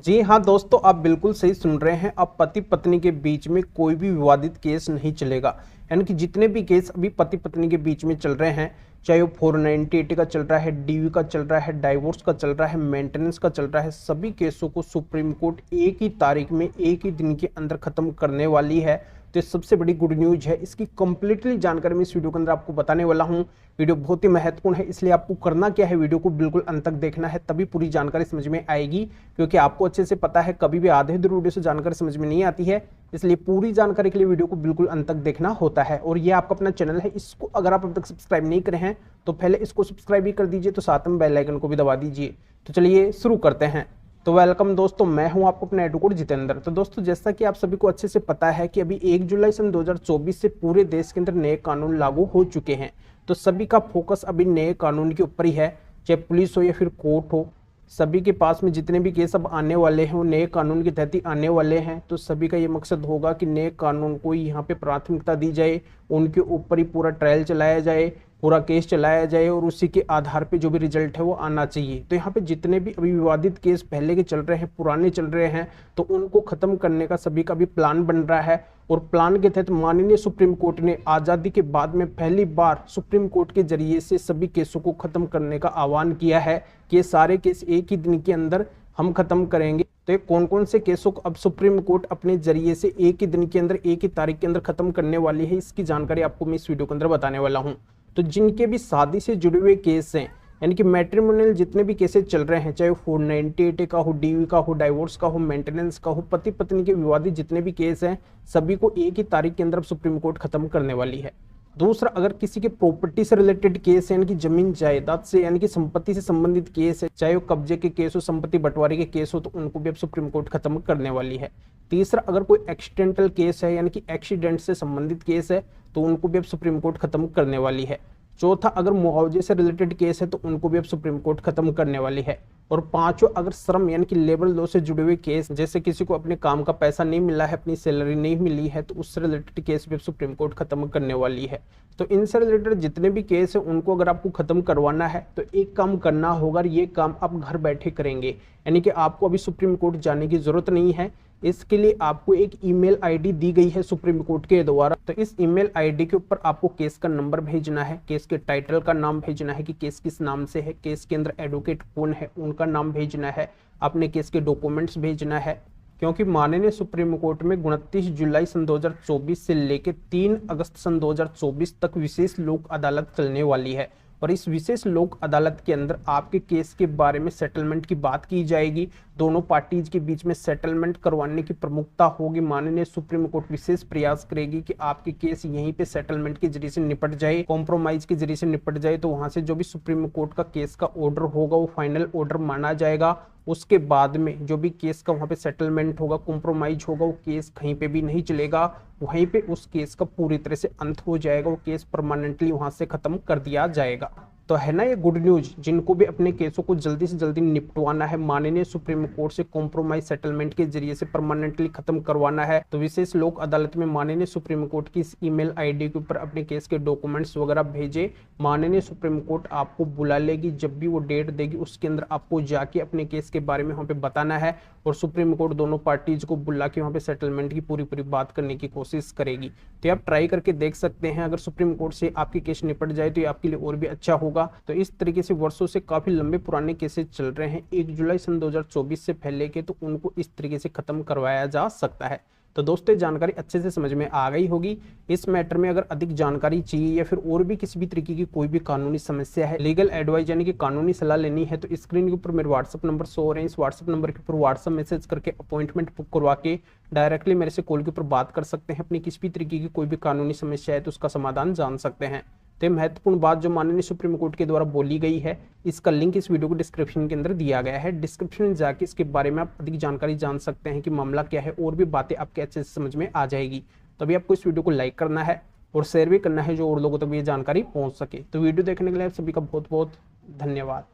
जी हाँ दोस्तों, आप बिल्कुल सही सुन रहे हैं। अब पति पत्नी के बीच में कोई भी विवादित केस नहीं चलेगा। यानी कि जितने भी केस अभी पति पत्नी के बीच में चल रहे हैं, चाहे वो 498 का चल रहा है, डीवी का चल रहा है, डाइवोर्स का चल रहा है, मेंटेनेंस का चल रहा है, सभी केसों को सुप्रीम कोर्ट एक ही तारीख में एक ही दिन के अंदर खत्म करने वाली है। तो ये सबसे बड़ी गुड न्यूज है। इसकी कंप्लीटली जानकारी मैं इस वीडियो के अंदर आपको बताने वाला हूँ। वीडियो बहुत ही महत्वपूर्ण है, इसलिए आपको करना क्या है, वीडियो को बिल्कुल अंत तक देखना है, तभी पूरी जानकारी समझ में आएगी। क्योंकि आपको अच्छे से पता है कभी भी आधे अधूरे वीडियो से जानकारी समझ में नहीं आती है, इसलिए पूरी जानकारी के लिए वीडियो को बिल्कुल अंत तक देखना होता है। और ये आपका अपना चैनल है, इसको अगर आप अब तक सब्सक्राइब नहीं करे हैं तो पहले इसको सब्सक्राइब भी कर दीजिए, तो साथ में बेल आइकन को भी दबा दीजिए। तो चलिए शुरू करते हैं। तो वेलकम दोस्तों, मैं हूं आपको अपना एडवोकेट जितेंद्र। तो दोस्तों, जैसा कि आप सभी को अच्छे से पता है कि अभी 1 जुलाई सन 2024 से पूरे देश के अंदर नए कानून लागू हो चुके हैं। तो सभी का फोकस अभी नए कानून के ऊपर ही है, चाहे पुलिस हो या फिर कोर्ट हो। सभी के पास में जितने भी केस अब आने वाले हैं वो नए कानून के तहत ही आने वाले हैं। तो सभी का ये मकसद होगा कि नए कानून को यहाँ पे प्राथमिकता दी जाए, उनके ऊपर ही पूरा ट्रायल चलाया जाए, पूरा केस चलाया जाए और उसी के आधार पे जो भी रिजल्ट है वो आना चाहिए। तो यहाँ पे जितने भी अभी विवादित केस पहले के चल रहे हैं, पुराने चल रहे हैं, तो उनको खत्म करने का सभी का भी प्लान बन रहा है। और प्लान के तहत माननीय सुप्रीम कोर्ट ने आज़ादी के बाद में पहली बार सुप्रीम कोर्ट के जरिए से सभी केसों को खत्म करने का आह्वान किया है कि ये सारे केस एक ही दिन के अंदर हम खत्म करेंगे। तो ये कौन कौन से केसों को अब सुप्रीम कोर्ट अपने जरिए से एक ही दिन के अंदर, एक ही तारीख के अंदर खत्म करने वाली है, इसकी जानकारी आपको मैं इस वीडियो के अंदर बताने वाला हूँ। तो जिनके भी शादी से जुड़े हुए केस हैं, यानी कि मैट्रिमोनियल जितने भी केसेस चल रहे हैं, चाहे वो 498 का हो, डीवी का हो, डाइवोर्स का हो, मेंटेनेंस का हो, पति पत्नी के विवादित जितने भी केस हैं, सभी को एक ही तारीख के अंदर सुप्रीम कोर्ट खत्म करने वाली है। दूसरा, अगर किसी के प्रॉपर्टी से रिलेटेड केस है, यानी कि जमीन जायदाद से, यानी कि संपत्ति से संबंधित केस है, चाहे वो कब्जे के केस हो, संपत्ति बंटवारे के केस हो, तो उनको भी अब सुप्रीम कोर्ट खत्म करने वाली है। तीसरा, अगर कोई एक्सीडेंटल केस है, यानी कि एक्सीडेंट से संबंधित केस है, तो उनको भी अब सुप्रीम कोर्ट खत्म करने वाली है। चौथा, अगर मुआवजे से रिलेटेड केस है तो उनको भी अब सुप्रीम कोर्ट खत्म करने वाली है। और पांचों, अगर श्रम यानी कि लेबर लॉ से जुड़े हुए केस, जैसे किसी को अपने काम का पैसा नहीं मिला है, अपनी सैलरी नहीं मिली है, तो उससे रिलेटेड केस भी अब सुप्रीम कोर्ट खत्म करने वाली है। तो इनसे रिलेटेड जितने भी केस है उनको अगर आपको खत्म करवाना है तो एक काम करना होगा, ये काम आप घर बैठे करेंगे। यानी कि आपको अभी सुप्रीम कोर्ट जाने की जरूरत नहीं है। इसके लिए आपको एक ईमेल आईडी दी गई है सुप्रीम कोर्ट के द्वारा। तो इस ईमेल आईडी के ऊपर आपको केस का नंबर भेजना है, केस के टाइटल का नाम भेजना है कि केस किस नाम से है, केस के अंदर एडवोकेट कौन है उनका नाम भेजना है, अपने केस के डॉक्यूमेंट्स भेजना है। क्योंकि माननीय सुप्रीम कोर्ट में 29 जुलाई सन 2024 से लेकर 3 अगस्त सन 2024 तक विशेष लोक अदालत चलने वाली है। और इस विशेष लोक अदालत के अंदर आपके केस के बारे में सेटलमेंट की बात की जाएगी। दोनों पार्टीज के बीच में सेटलमेंट करवाने की प्रमुखता होगी। माननीय सुप्रीम कोर्ट विशेष प्रयास करेगी कि आपके केस यहीं पे सेटलमेंट के जरिए से निपट जाए, कॉम्प्रोमाइज के जरिए से निपट जाए। तो वहां से जो भी सुप्रीम कोर्ट का केस का ऑर्डर होगा वो फाइनल ऑर्डर माना जाएगा। उसके बाद में जो भी केस का वहां पे सेटलमेंट होगा, कॉम्प्रोमाइज होगा, वो केस कहीं पे भी नहीं चलेगा, वहीं पे उस केस का पूरी तरह से अंत हो जाएगा, वो केस परमानेंटली वहां से खत्म कर दिया जाएगा। तो है ना ये गुड न्यूज। जिनको भी अपने केसों को जल्दी से जल्दी निपटवाना है, माननीय सुप्रीम कोर्ट से कॉम्प्रोमाइज सेटलमेंट के जरिए से परमानेंटली खत्म करवाना है, तो विशेष लोक अदालत में माननीय सुप्रीम कोर्ट की इस ईमेल आईडी के ऊपर अपने केस के डॉक्यूमेंट्स वगैरह भेजे। माननीय सुप्रीम कोर्ट आपको बुला लेगी, जब भी वो डेट देगी उसके अंदर आपको जाके अपने केस के बारे में वहां पे बताना है। और सुप्रीम कोर्ट दोनों पार्टीज को बुला के वहां पे सेटलमेंट की पूरी पूरी बात करने की कोशिश करेगी। तो आप ट्राई करके देख सकते हैं, अगर सुप्रीम कोर्ट से आपकी केस निपट जाए तो ये आपके लिए और भी अच्छा होगा। तो इस तरीके से वर्षों से काफी लंबे पुराने केसेस चल रहे हैं 1 जुलाई सन 2024 से पहले के, तो उनको इस तरीके से खत्म करवाया जा सकता है। तो दोस्तों, जानकारी अच्छे से समझ में आ गई होगी। इस मैटर में अगर अधिक जानकारी चाहिए या फिर और भी किसी भी तरीके की कोई भी कानूनी समस्या है, लीगल एडवाइस यानी कि कानूनी सलाह लेनी है, तो स्क्रीन के ऊपर मेरे व्हाट्सअप नंबर शो हो रहे हैं। इस व्हाट्सअप नंबर के ऊपर व्हाट्सअप मैसेज करके अपॉइंटमेंट बुक करवा के डायरेक्टली मेरे से कॉल के ऊपर बात कर सकते हैं। अपनी किसी भी तरीके की कोई भी कानूनी समस्या है तो उसका समाधान जान सकते हैं। तो महत्वपूर्ण बात जो माननीय सुप्रीम कोर्ट के द्वारा बोली गई है, इसका लिंक इस वीडियो को डिस्क्रिप्शन के अंदर दिया गया है। डिस्क्रिप्शन में जाके इसके बारे में आप अधिक जानकारी जान सकते हैं कि मामला क्या है, और भी बातें आपके अच्छे से समझ में आ जाएगी। तो अभी आपको इस वीडियो को लाइक करना है और शेयर भी करना है, जो और लोगों तक भी ये जानकारी पहुंच सके। तो वीडियो देखने के लिए आप सभी का बहुत बहुत धन्यवाद।